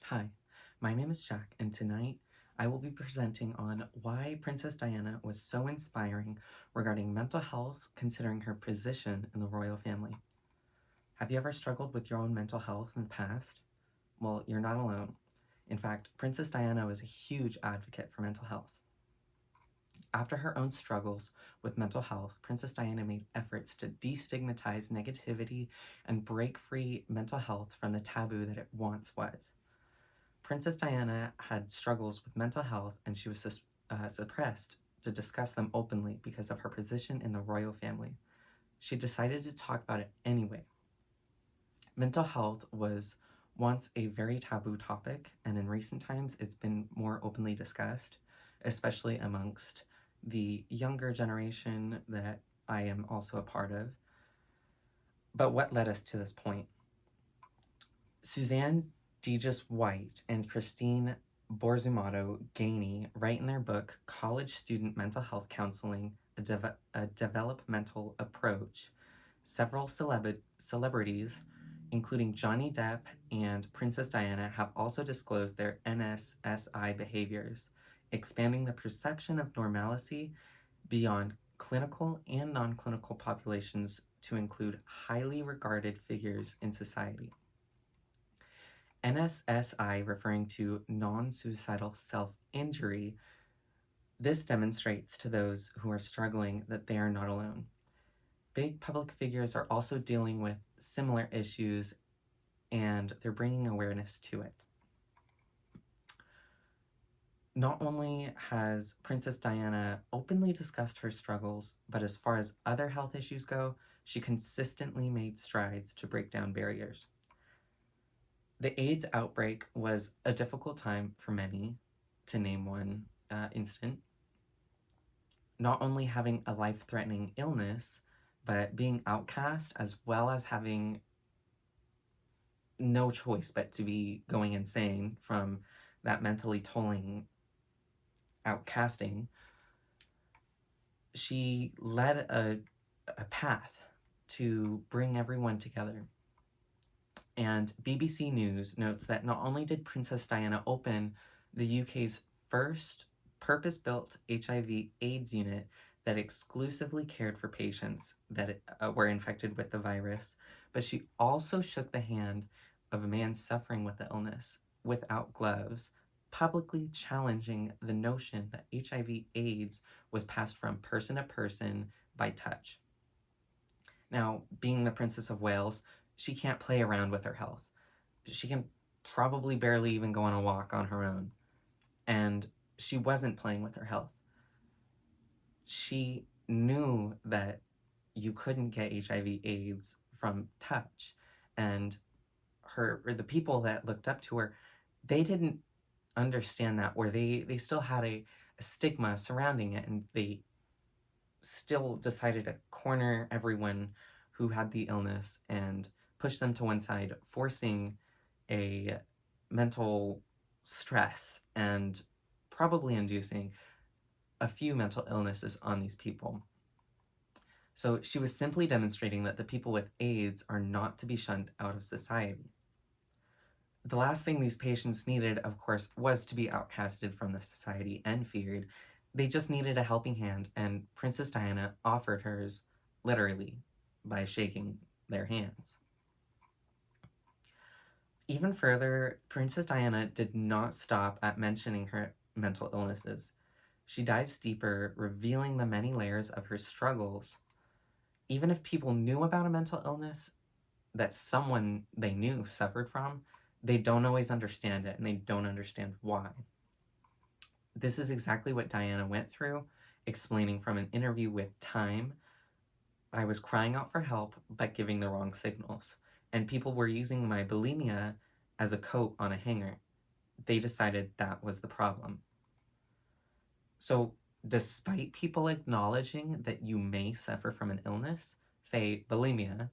Hi, my name is Jack, and tonight I will be presenting on why Princess Diana was so inspiring regarding mental health considering her position in the royal family. Have you ever struggled with your own mental health in the past? Well, you're not alone. In fact, Princess Diana was a huge advocate for mental health. After her own struggles with mental health, Princess Diana made efforts to destigmatize negativity and break free mental health from the taboo that it once was. Princess Diana had struggles with mental health and she was suppressed to discuss them openly because of her position in the royal family. She decided to talk about it anyway. Mental health was once a very taboo topic, and in recent times it's been more openly discussed, especially amongst the younger generation that I am also a part of. But what led us to this point? Suzanne Dejas White and Christine Borzumato Gainey write in their book College Student Mental Health Counseling, a Developmental Approach. Several celebrities, including Johnny Depp and Princess Diana, have also disclosed their NSSI behaviors, expanding the perception of normalcy beyond clinical and non-clinical populations to include highly regarded figures in society. NSSI referring to non-suicidal self-injury, this demonstrates to those who are struggling that they are not alone. Big public figures are also dealing with similar issues and they're bringing awareness to it. Not only has Princess Diana openly discussed her struggles, but as far as other health issues go, she consistently made strides to break down barriers. The AIDS outbreak was a difficult time for many, to name one instant. Not only having a life-threatening illness, but being outcast, as well as having no choice but to be going insane from that mentally tolling outcasting. She led a path to bring everyone together. And BBC News notes that not only did Princess Diana open the UK's first purpose-built HIV/AIDS unit that exclusively cared for patients that were infected with the virus, but she also shook the hand of a man suffering with the illness without gloves, publicly challenging the notion that HIV/AIDS was passed from person to person by touch. Now, being the Princess of Wales, she can't play around with her health. She can probably barely even go on a walk on her own. And she wasn't playing with her health. She knew that you couldn't get HIV/AIDS from touch. And the people that looked up to her, they didn't understand that, or they still had a stigma surrounding it, and they still decided to corner everyone who had the illness and push them to one side, forcing a mental stress and probably inducing a few mental illnesses on these people. So she was simply demonstrating that the people with AIDS are not to be shunned out of society. The last thing these patients needed, of course, was to be outcasted from the society and feared. They just needed a helping hand, and Princess Diana offered hers, literally, by shaking their hands. Even further, Princess Diana did not stop at mentioning her mental illnesses. She dives deeper, revealing the many layers of her struggles. Even if people knew about a mental illness that someone they knew suffered from, they don't always understand it, and they don't understand why. This is exactly what Diana went through, explaining from an interview with Time. I was crying out for help, but giving the wrong signals, and people were using my bulimia as a coat on a hanger. They decided that was the problem. So, despite people acknowledging that you may suffer from an illness, say bulimia,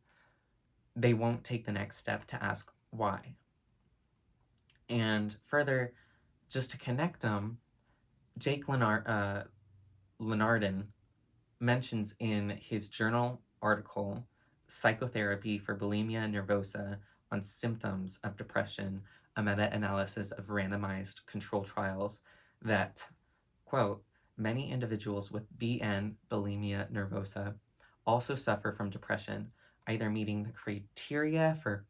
they won't take the next step to ask why. And further, just to connect them, Jake Lenardin mentions in his journal article, Psychotherapy for Bulimia Nervosa, on symptoms of depression, a meta-analysis of randomized control trials that, quote, many individuals with BN, bulimia nervosa, also suffer from depression, either meeting the criteria for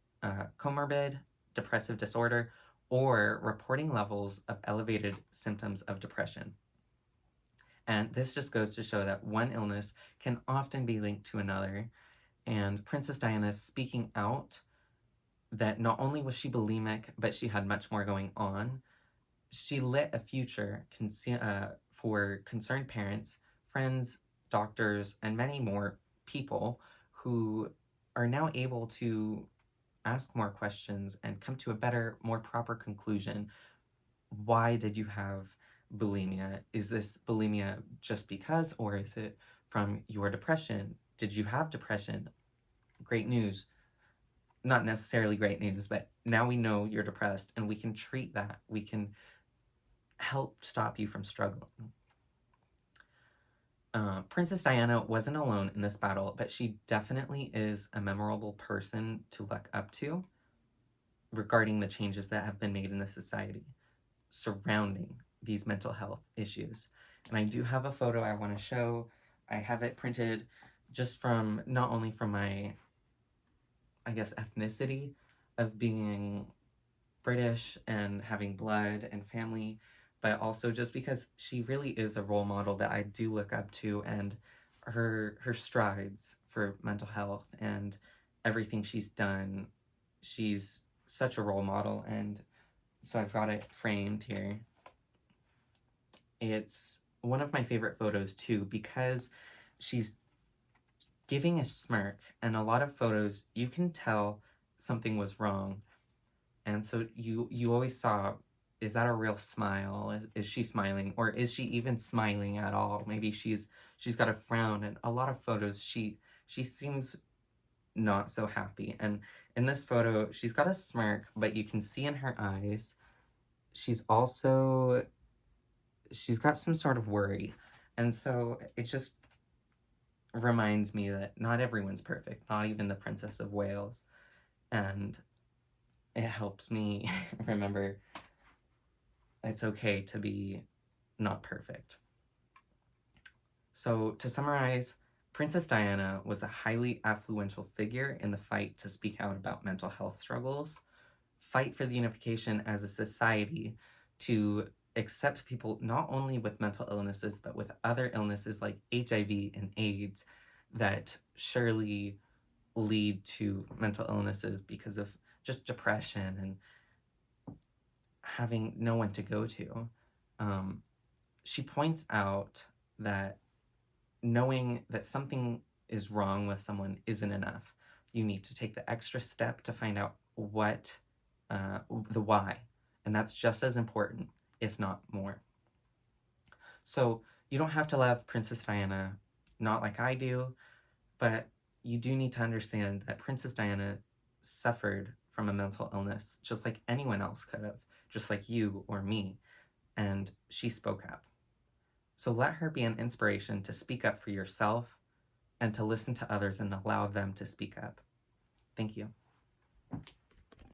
comorbid depressive disorder or reporting levels of elevated symptoms of depression. And this just goes to show that one illness can often be linked to another. And Princess Diana is speaking out that not only was she bulimic, but she had much more going on. She lit a future for concerned parents, friends, doctors, and many more people who are now able to ask more questions and come to a better, more proper conclusion. Why did you have bulimia? Is this bulimia just because, or is it from your depression? Did you have depression? Great news. Not necessarily great news, but now we know you're depressed and we can treat that. We can help stop you from struggling. Princess Diana wasn't alone in this battle, but she definitely is a memorable person to look up to regarding the changes that have been made in the society surrounding these mental health issues. And I do have a photo I want to show. I have it printed just from, not only from my, I guess, ethnicity of being British and having blood and family, but also just because she really is a role model that I do look up to, and her strides for mental health and everything she's done. She's such a role model, and so I've got it framed here. It's one of my favorite photos too, because she's giving a smirk, and a lot of photos you can tell something was wrong. And so you always saw, is that a real smile? Is she smiling? Or is she even smiling at all? Maybe she's got a frown. And a lot of photos, she seems not so happy. And in this photo, she's got a smirk, but you can see in her eyes, she's got some sort of worry. And so it just reminds me that not everyone's perfect, not even the Princess of Wales. And it helps me remember it's okay to be not perfect. So to summarize, Princess Diana was a highly affluential figure in the fight to speak out about mental health struggles, fight for the unification as a society to accept people not only with mental illnesses, but with other illnesses like HIV and AIDS that surely lead to mental illnesses because of just depression and having no one to go to. She points out that knowing that something is wrong with someone isn't enough. You need to take the extra step to find out what, the why. And that's just as important, if not more. So you don't have to love Princess Diana, not like I do, but you do need to understand that Princess Diana suffered from a mental illness, just like anyone else could have, just like you or me, and she spoke up. So let her be an inspiration to speak up for yourself and to listen to others and allow them to speak up. Thank you.